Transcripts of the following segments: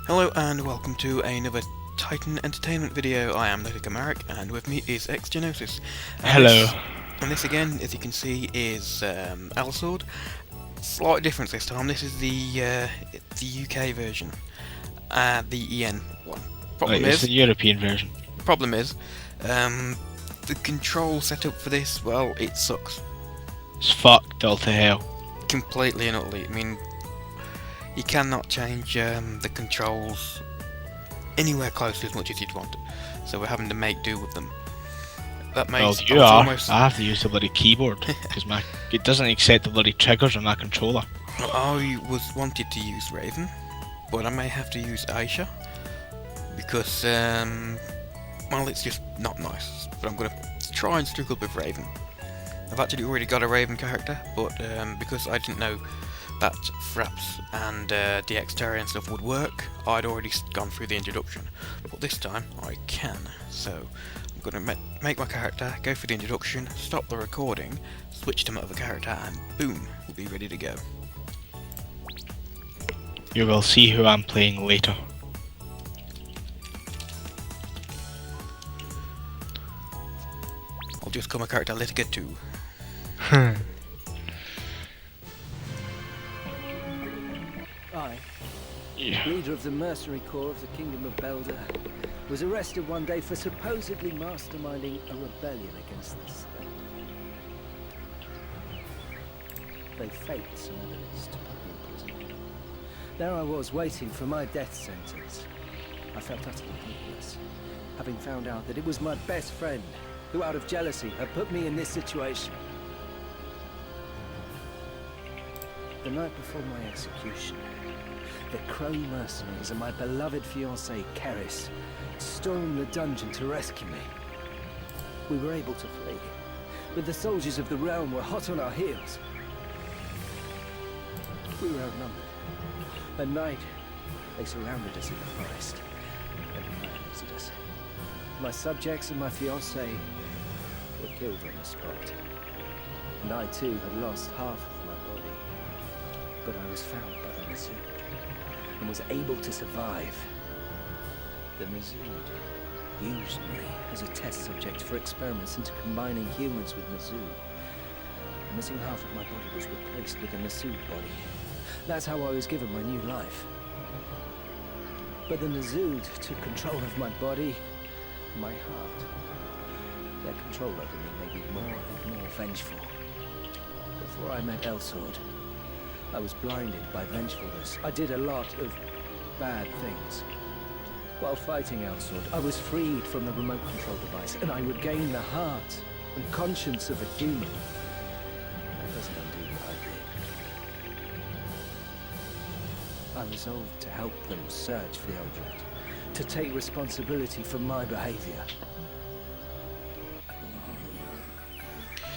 Hello and welcome to another Titan Entertainment video. I am Little Marek and with me is Xgenosis. Hello. This again, as you can see, is Elsword. Slight difference this time. This is the UK version, the EN one. It's the European version. Problem is, the control setup for this, well, it sucks. It's fucked all to hell. Completely and utterly. I mean, you cannot change the controls anywhere close to as much as you'd want, so we're having to make do with them. That makes I have to use the bloody keyboard because it doesn't accept the bloody triggers on my controller. I wanted to use Raven, but I may have to use Aisha because well, it's just not nice. But I'm gonna try and struggle with Raven. I've actually already got a Raven character, but because I didn't know that Fraps and DX Terry and stuff would work, I'd already gone through the introduction. But this time I can, so I'm going to make my character, go through the introduction, stop the recording, switch to my other character, and boom, we'll be ready to go. You will see who I'm playing later. I'll just call my character Litiga 2. I, leader of the mercenary corps of the Kingdom of Belder, was arrested one day for supposedly masterminding a rebellion against the state. They faked some evidence to put me in prison. There I was, waiting for my death sentence. I felt utterly helpless, having found out that it was my best friend who, out of jealousy, had put me in this situation. The night before my execution, the Crow mercenaries and my beloved fiancée, Keris, stormed the dungeon to rescue me. We were able to flee, but the soldiers of the realm were hot on our heels. We were outnumbered. At night, they surrounded us in the forest, and annihilated us. My subjects and my fiancée were killed on the spot, and I too had lost half of my body. But I was found by the Elsword and was able to survive. The Elsword used me as a test subject for experiments into combining humans with Mizzou. The missing half of my body was replaced with a Mizzou body. That's how I was given my new life. But the Mizzou took control of my body, my heart. Their control over me made me more and more vengeful. Before I met Elsword, I was blinded by vengefulness. I did a lot of bad things. While fighting Elsword, I was freed from the remote control device, and I regained the heart and conscience of a human. That doesn't undo what I did. I resolved to help them search for the Eldred, to take responsibility for my behavior.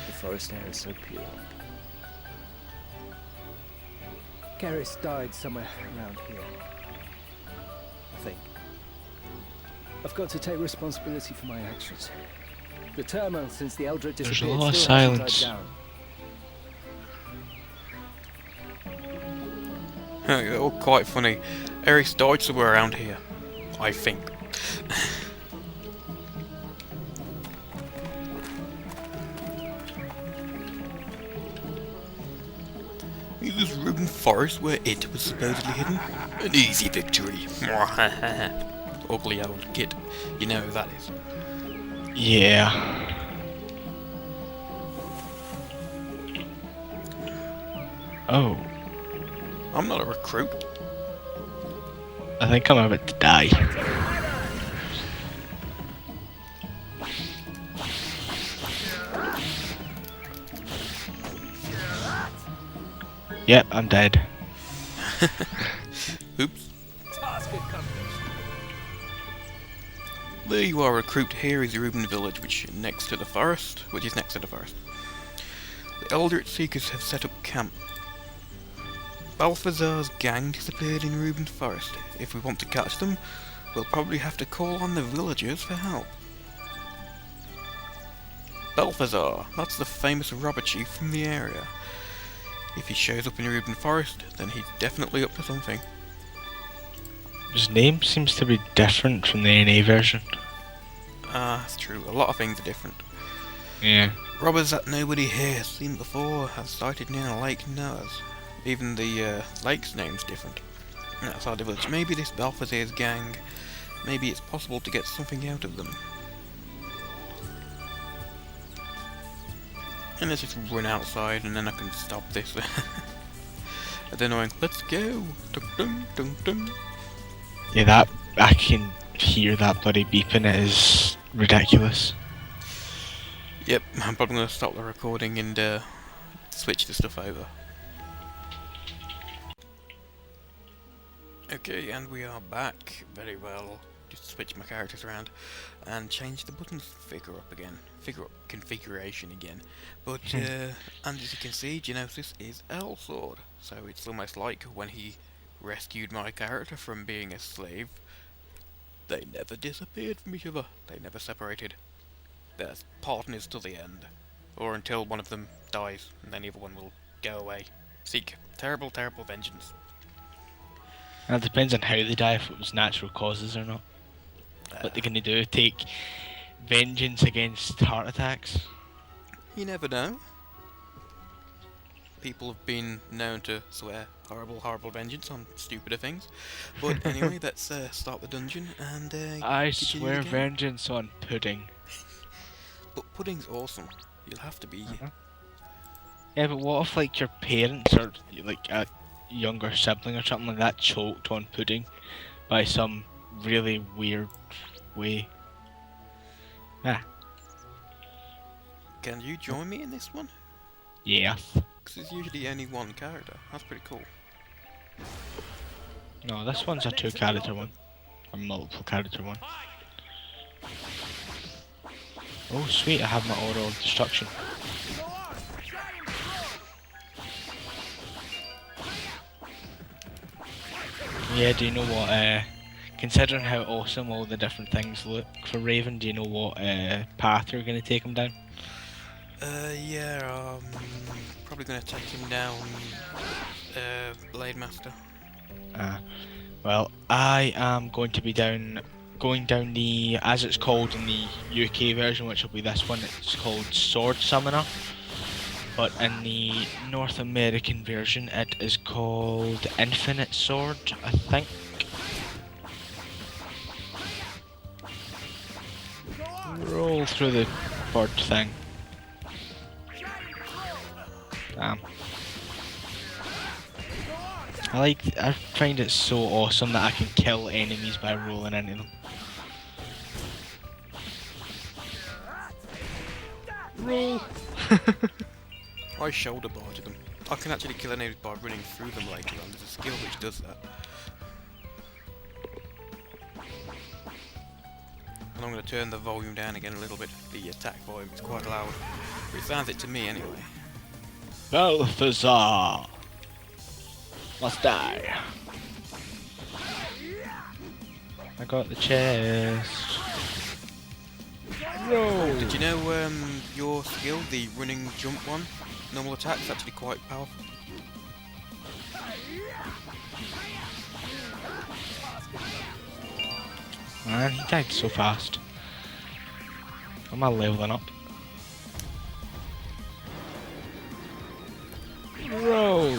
The forest air is so pure. Keris died somewhere around here, I think. I've got to take responsibility for my actions. The turmoil since the Eldred disappeared. There's a lot of silence. Oh, quite funny. Eris died somewhere around here, I think. It was Rubin Forest where it was supposedly hidden. An easy victory. Ugly old git. You know who that is. Yeah. Oh. I'm not a recruit. I think I'm about to die. Yep, I'm dead. Oops. There you are, recruit. Here is Rubin Village, which is next to the forest. The Eldritch Seekers have set up camp. Balthazar's gang disappeared in Rubin Forest. If we want to catch them, we'll probably have to call on the villagers for help. Balthazar, that's the famous robber chief from the area. If he shows up in Rubin Forest, then he's definitely up to something. His name seems to be different from the NA version. Ah, that's true. A lot of things are different. Yeah. Robbers that nobody here has seen before have sighted near a lake knows. Even the lake's name's different. Outside the village. Maybe this Balthazar's gang. Maybe it's possible to get something out of them. And let's just run outside and then I can stop this. And then I'm like, let's go! Dun, dun, dun, dun. Yeah, that I can hear that bloody beeping. It is ridiculous. Yep, I'm probably going to stop the recording and switch the stuff over. Okay, and we are back. Very well. Just switch my characters around and change the buttons figure up again. Figure up configuration again. But, and as you can see, Genosis is Elsword. So it's almost like when he rescued my character from being a slave, they never disappeared from each other. They never separated. They're partners to the end. Or until one of them dies, and then the other one will go away. Seek terrible, terrible vengeance. And it depends on how they die, if it was natural causes or not. What they're gonna do? Take vengeance against heart attacks? You never know. People have been known to swear horrible, horrible vengeance on stupider things. But anyway, let's start the dungeon and I continue swear the game. vengeance on pudding. But pudding's awesome. You'll have to be. Yeah, but what if like your parents or like a younger sibling or something like that choked on pudding by some really weird way? Ah, Can you join me in this one? yeah. Because there's usually only one character. That's pretty cool. No, this one's a two character one. A multiple character one. Oh sweet, I have my order of destruction. Yeah, do you know what, considering how awesome all the different things look for Raven, do you know what path you're going to take him down? Yeah, probably gonna take him down, Blade Master. Well, I am going to be going down the, as it's called in the UK version, which will be this one, it's called Sword Summoner. But in the North American version, it is called Infinite Sword, I think. Roll through the bird thing. Damn. I find it so awesome that I can kill enemies by rolling into them. Roll! I shoulder barge them. I can actually kill enemies by running through them later on. There's a skill which does that. And I'm going to turn the volume down again a little bit. The attack volume is quite loud. It sounds it to me anyway. Balthazar must die. I got the chest. No. Did you know your skill, the running jump one, normal attack, is actually quite powerful? Man, he died so fast. Am I leveling up? Bro.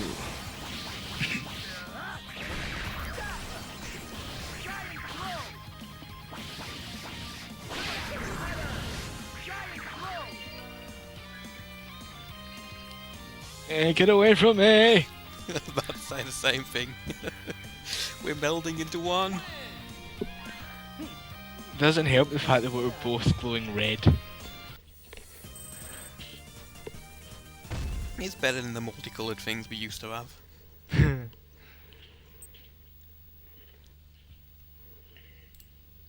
Hey, get away from me! I was about to say the same thing. We're melding into one. Doesn't help the fact that we're both glowing red. It's better than the multicoloured things we used to have. I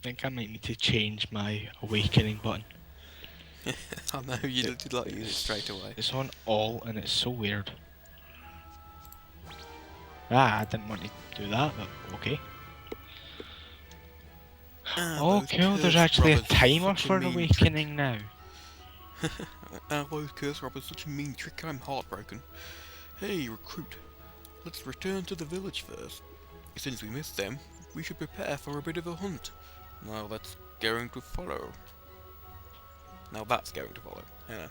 think I might need to change my awakening button. I know, you did like use it straight away. It's on all and it's so weird. Ah, I didn't want to do that, but okay. Oh cool, there's actually a timer for awakening now. Those curse robbers, such a mean trick, I'm heartbroken. Hey, recruit, let's return to the village first. Since we missed them, We should prepare for a bit of a hunt. Now that's going to follow. Now that's going to follow.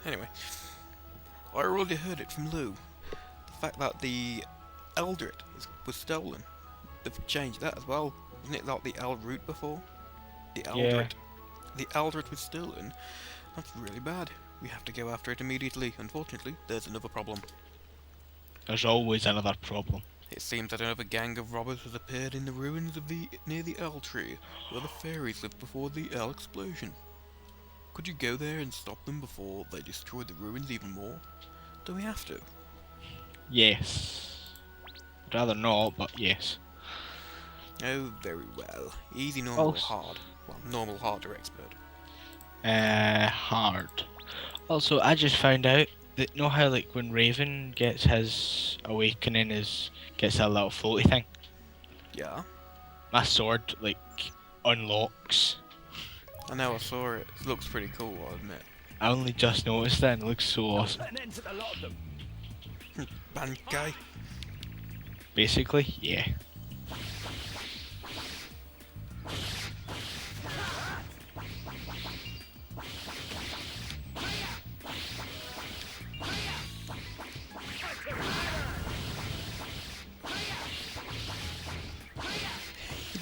Anyway, I already heard it from Lou. The fact that the Eldred was stolen. They've changed that as well. Wasn't it like the El route before? The Eldred. The Eldred was stolen. That's really bad. We have to go after it immediately. Unfortunately, there's another problem. There's always another problem. It seems that another gang of robbers has appeared in the ruins of near the El tree, where the fairies lived before the El explosion. Could you go there and stop them before they destroy the ruins even more? Do we have to? Yes. I'd rather not, but yes. Oh, very well. Easy, normal, Also- hard. Well, normal, hard, or expert. Hard. Also, I just found out that know how like when Raven gets his awakening, gets that little floaty thing. Yeah. My sword like unlocks. I know, I saw it. It looks pretty cool, I'll admit. I only just noticed that and it looks so awesome. Put an end to the lot of them. Band guy. Basically, yeah.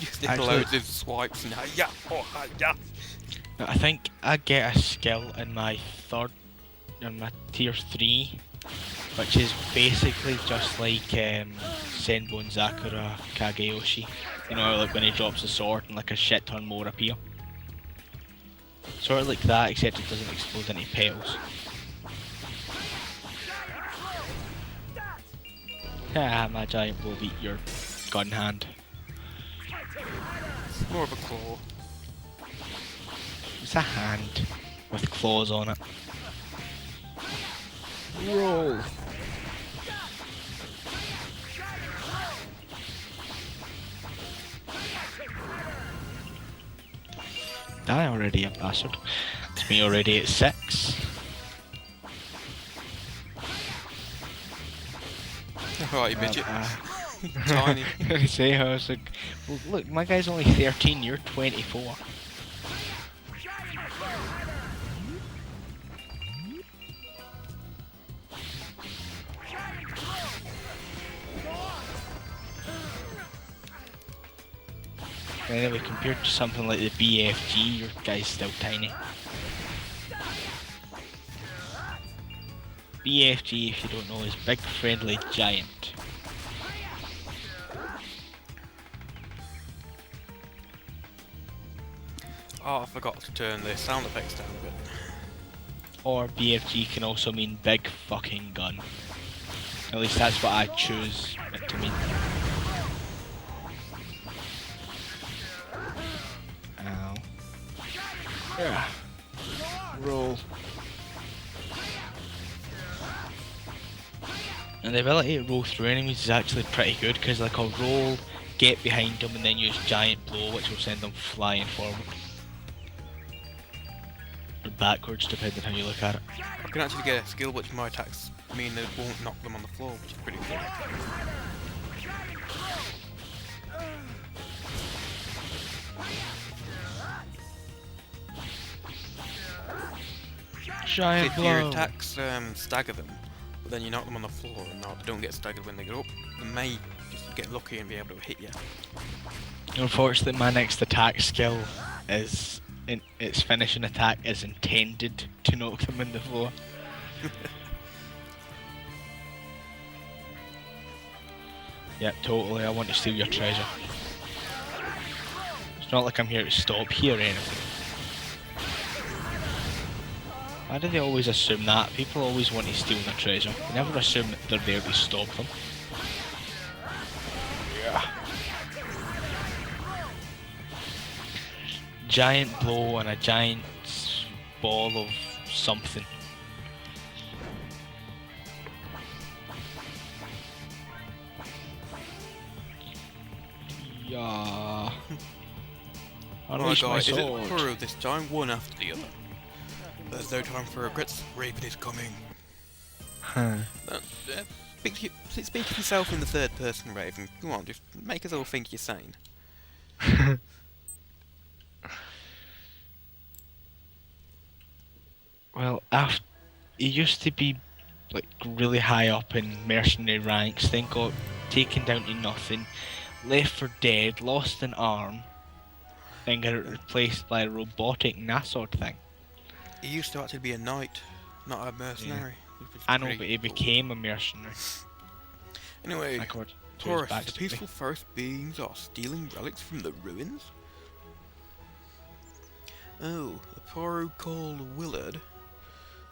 Just did Actually- loads of swipes and yeah, oh yeah. I think I get a skill in my tier 3, which is basically just like Senbon Zakura Kageyoshi. You know, like when he drops a sword and like a shit ton more appear. Sort of like that, except it doesn't explode into petals. Haha, my giant blow beat your gun hand. It's more of a claw. It's a hand with claws on it. Roll. Die already, you bastard. It's me already at 6. Alright, midget. Tiny. I say, I was like, well, look, my guy's only 13, you're 24. Anyway, compared to something like the BFG, your guy's still tiny. BFG, if you don't know, is Big Friendly Giant. Oh, I forgot to turn the sound effects down a bit. Or BFG can also mean Big Fucking Gun. At least that's what I choose it to mean. Ow. Yeah. Roll. And the ability to roll through enemies is actually pretty good because like I'll roll, get behind them and then use giant blow which will send them flying forward. Or backwards depending how you look at it. I can actually get a skill which my attacks mean they won't knock them on the floor, which is pretty cool. Giant If your blow. attacks stagger them, but then you knock them on the floor and now they don't get staggered when they go up, they may just get lucky and be able to hit you. Unfortunately, my next attack skill is its finishing attack is intended to knock them in the floor. Yep, totally. I want to steal your treasure. It's not like I'm here to stop here or anything. Why do they always assume that? People always want to steal their treasure. They never assume that they're there to stop them. Yeah. Giant blow and a giant ball of something. Yeah. Alright Unleash my guys, is it sword. through this time, one after the other. There's no time for regrets, Raven is coming. Huh. Speak to yourself in the third person, Raven. Come on, just make us all think you're sane. Well, after he used to be like really high up in mercenary ranks, then got taken down to nothing, left for dead, lost an arm, then got replaced by a robotic Nassau thing. He used to actually be a knight, not a Yeah. mercenary. Which was I know, pretty but he cool. became a mercenary. Anyway, According to his Taurus, the backstory. peaceful forest beings are stealing relics from the ruins? Oh, a Poirot called Willard.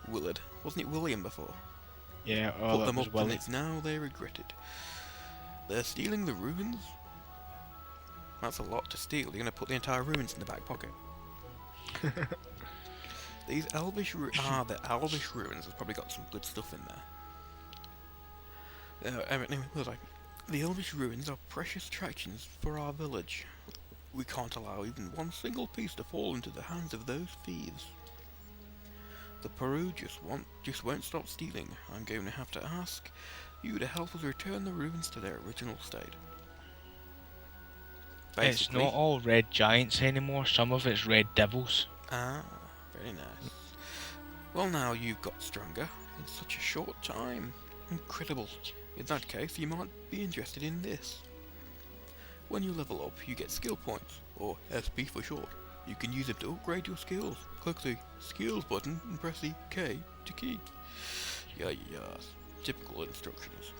Willard. Wasn't it William before? Yeah, oh, Put that them was up Willie. and it's now they regret it. They're stealing the ruins? That's a lot to steal. You're going to put the entire ruins in the back pocket. These elvish the elvish ruins have probably got some good stuff in there. Anyway, the elvish ruins are precious attractions for our village. We can't allow even one single piece to fall into the hands of those thieves. The Peru just won't stop stealing. I'm going to have to ask you to help us return the ruins to their original state. It's not all red giants anymore, some of it's red devils. Ah, very nice. Well, now you've got stronger in such a short time. Incredible. In that case, you might be interested in this. When you level up, you get skill points, or SP for short. You can use them to upgrade your skills. Click the skills button and press the K to key. Yeah, typical instructions.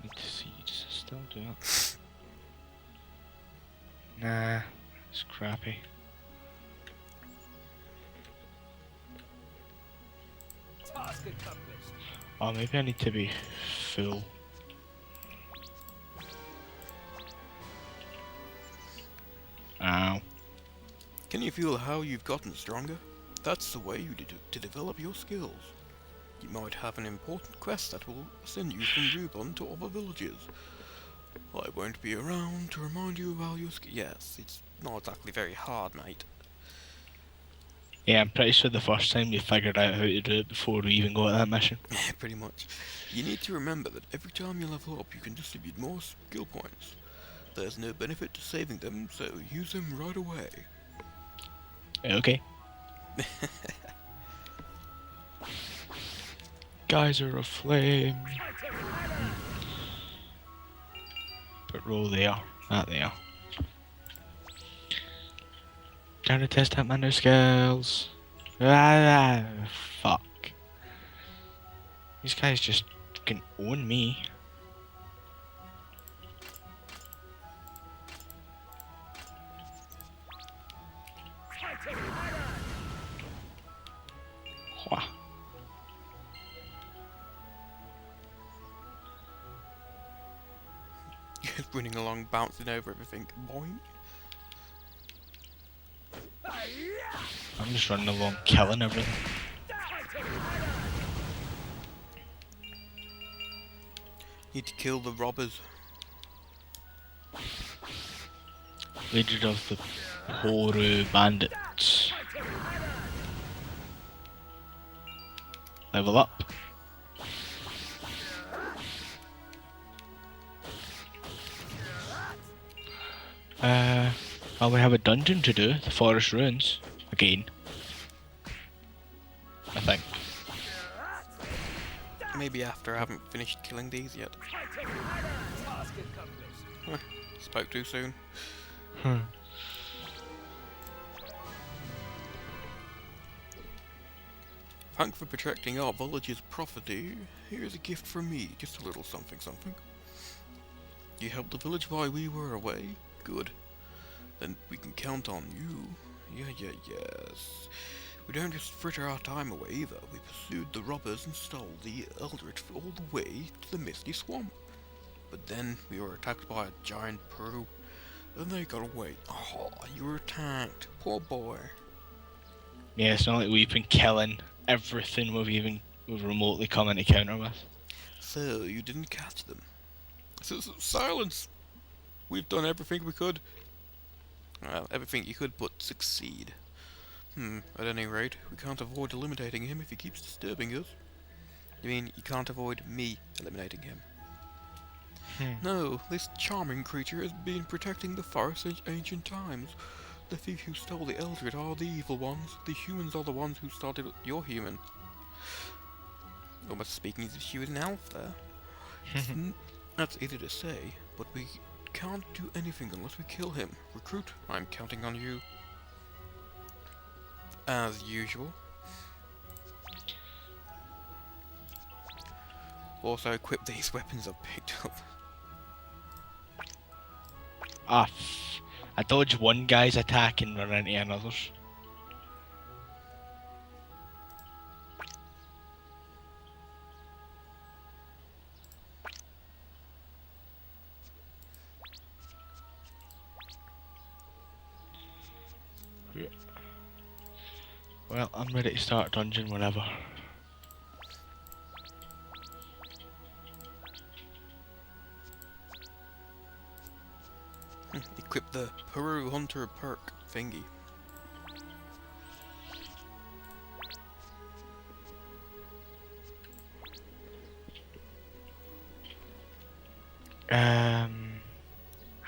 I need to see, does it still do it? Nah, it's crappy. Task accomplished. Oh, maybe I need to be full. Ow. Can you feel how you've gotten stronger? That's the way you did to develop your skills. You might have an important quest that will send you from Rubon to other villages. I won't be around to remind you about your skills. Yes, it's not exactly very hard, mate. Yeah, I'm pretty sure the first time we figured out how to do it before we even got that mission. Pretty much. You need to remember that every time you level up, you can distribute more skill points. There's no benefit to saving them, so use them right away. Okay. Geyser of flame. But roll there. That there. Trying to test out my new skills. Ah, fuck. These guys just can own me. Wha- Just running along, bouncing over everything. Boing. I'm just running along killing everything. Need to kill the robbers. Leader of the Poru bandits. Level up. Well, we have a dungeon to do, the forest ruins, again. I think. Maybe after I haven't finished killing these yet. Task accomplished. Spoke too soon. Thanks for protecting our village's property. Here's a gift from me, just a little something something. You helped the village while we were away? Good. Then we can count on you. Yes. We don't just fritter our time away either. We pursued the robbers and stole the Eldritch all the way to the Misty Swamp. But then we were attacked by a giant Peru, and they got away. Oh, you were attacked. Poor boy. Yeah, it's not like we've been killing everything we've remotely come into counter with. So, you didn't catch them. Silence! We've done everything we could. Well, everything you could but succeed. At any rate, we can't avoid eliminating him if he keeps disturbing us. You mean you can't avoid me eliminating him? No, this charming creature has been protecting the forest since ancient times. The thieves who stole the Elsword are the evil ones. The humans are the ones who started your human. Almost speaking as if she was an elf there. That's easy to say, but we can't do anything unless we kill him. Recruit, I'm counting on you. As usual. Also equip these weapons I've picked up. I dodge one guy's attack and run into another's. Well, I'm ready to start dungeon whenever. Equip the Peru Hunter perk thingy. Hang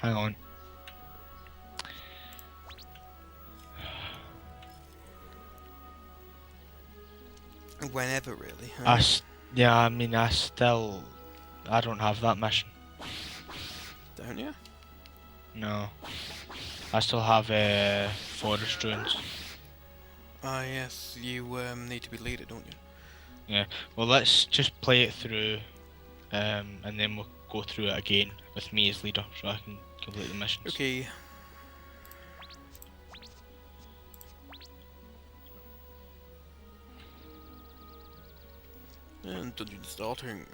on. Whenever, really. Yeah, I mean, I don't have that mission. Don't you? No. I still have forest ruins. Ah, yes, you need to be leader, don't you? Yeah. Well, let's just play it through, and then we'll go through it again with me as leader, so I can complete the missions. Okay. And dungeon starting.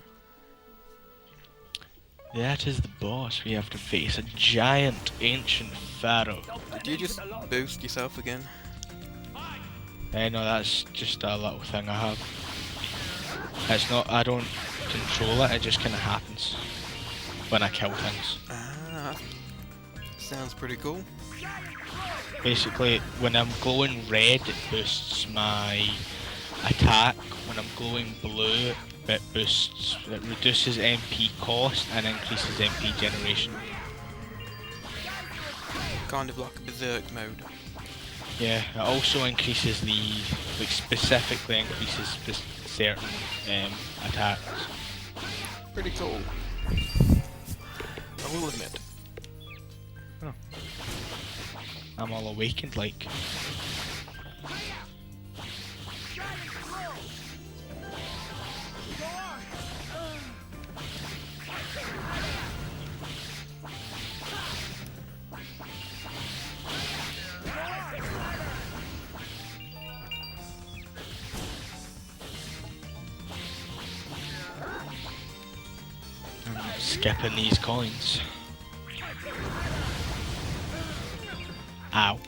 That is the boss. We have to face a giant ancient pharaoh. Did you just boost yourself again? No, that's just a little thing I have. It's not. I don't control it. It just kind of happens when I kill things. Ah, sounds pretty cool. Basically, when I'm glowing red, it boosts my attack. When I'm glowing blue, it reduces MP cost and increases MP generation. Kind of like a berserk mode. Yeah, it also increases specifically increases certain attacks. Pretty cool. I will admit. Oh. I'm all awakened like. Skipping these coins. Ow.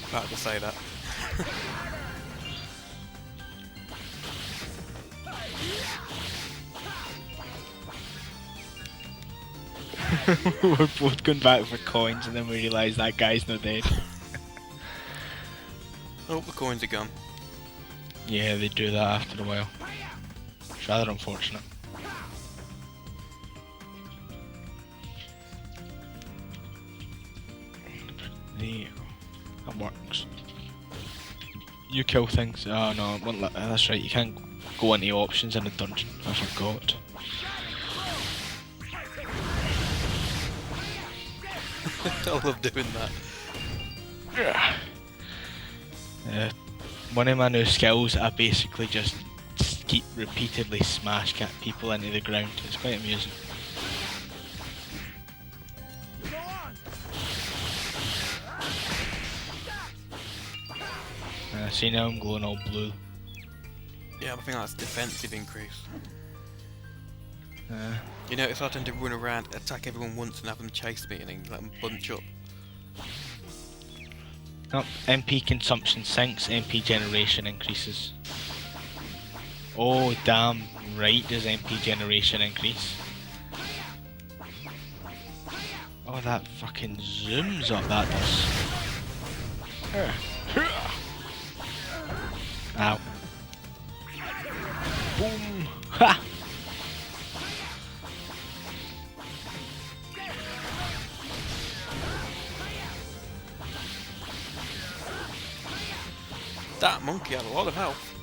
About to say that. We're both going back for coins and then we realise that guy's not dead. Oh, the coins are gone. Yeah, they do that after a while. It's rather unfortunate. There. That works. You kill things. Oh no, it won't that's right, you can't go into options in the dungeon. I forgot. I love doing that. One of my new skills, I basically just keep repeatedly smashing people into the ground. It's quite amusing. See now I'm glowing all blue. Yeah, I think that's defensive increase. You know, if I tend to run around, attack everyone once and have them chase me and then let them bunch up. Oh, MP consumption sinks, MP generation increases. Oh damn right does MP generation increase. Oh that fucking zooms up, that does. Ow. Boom! Ha! That monkey had a lot of health.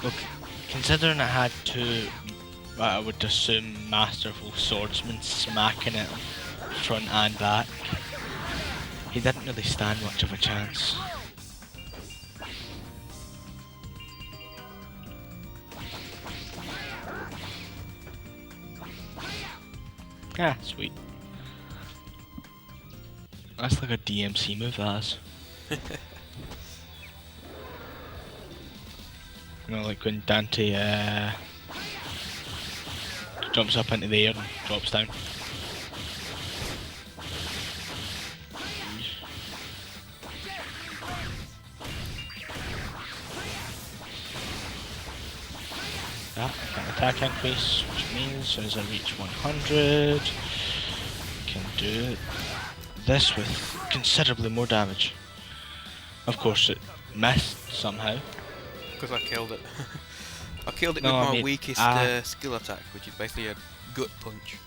Look, considering I had two, I would assume masterful swordsmen smacking it front and back, he didn't really stand much of a chance. Ah, sweet. That's like a DMC move, that is. You know, like when Dante jumps up into the air and drops down. That, I got attack increase, which means as I reach 100, I can do this with considerably more damage. Of course, it missed somehow. Because I killed it. I killed it No, with I my mean, weakest skill attack, which is basically a gut punch.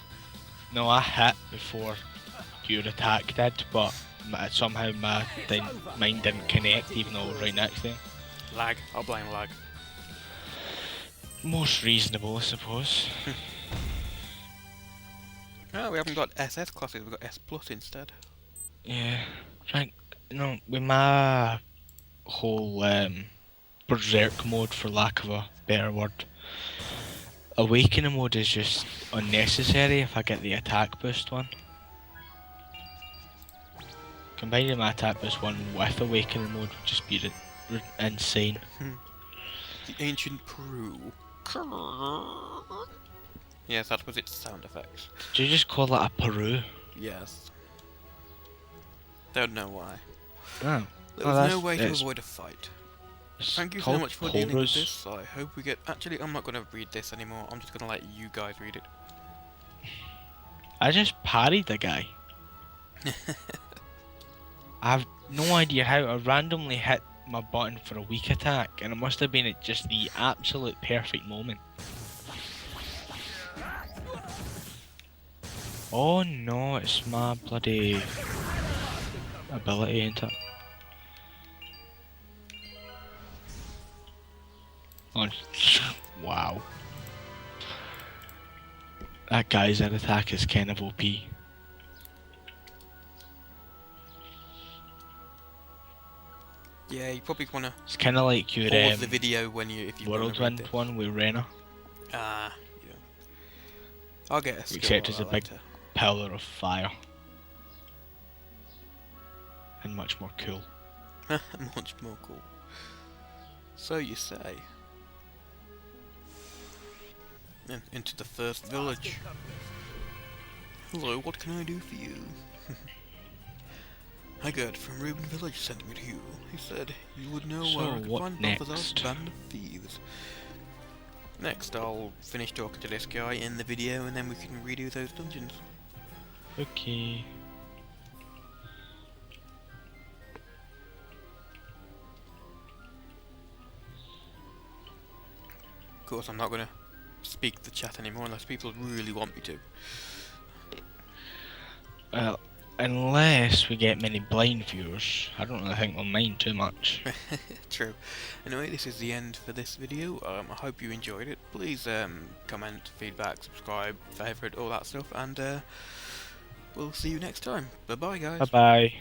No, I hit before your attack did, but somehow mine didn't connect even though I was right next to him. Lag. I'll blame lag. Most reasonable, I suppose. Oh, we haven't got SS classes, we've got S plus instead. Yeah, right. No, with my whole berserk mode, for lack of a better word, awakening mode is just unnecessary if I get the attack boost one. Combining my attack boost one with awakening mode would just be insane. The ancient Peru. Yes, that was its sound effects. Do you just call it a Peru? Yes. Don't know why. Oh. There was no way to avoid a fight. Thank you so much for dealing with Cobras. this. I hope we get... Actually, I'm not going to read this anymore. I'm just going to let you guys read it. I just parried the guy. I have no idea how. I randomly hit my button for a weak attack, and it must have been at just the absolute perfect moment. Oh no, it's my bloody ability, ain't it? Oh, wow. That guy's attack is kind of OP. Yeah, you probably want to It's kind of like your pause the video when if you Whirlwind one with Rena. Ah, yeah. I'll get a skill Except for it's a that big later. pillar of fire. And much more cool. Much more cool. So you say. And into the first village. Hello, what can I do for you? Haggard from Reuben Village sent me to you. He said you would know So where I could what find next? Balthazar's band of thieves. Next, I'll finish talking to this guy in the video, and then we can redo those dungeons. Okay. Of course, I'm not gonna speak the chat anymore unless people really want me to. Well, unless we get many blind viewers, I don't really think we'll mind too much. True. Anyway, this is the end for this video. I hope you enjoyed it. Please comment, feedback, subscribe, favourite, all that stuff, and we'll see you next time. Bye bye, guys. Bye bye.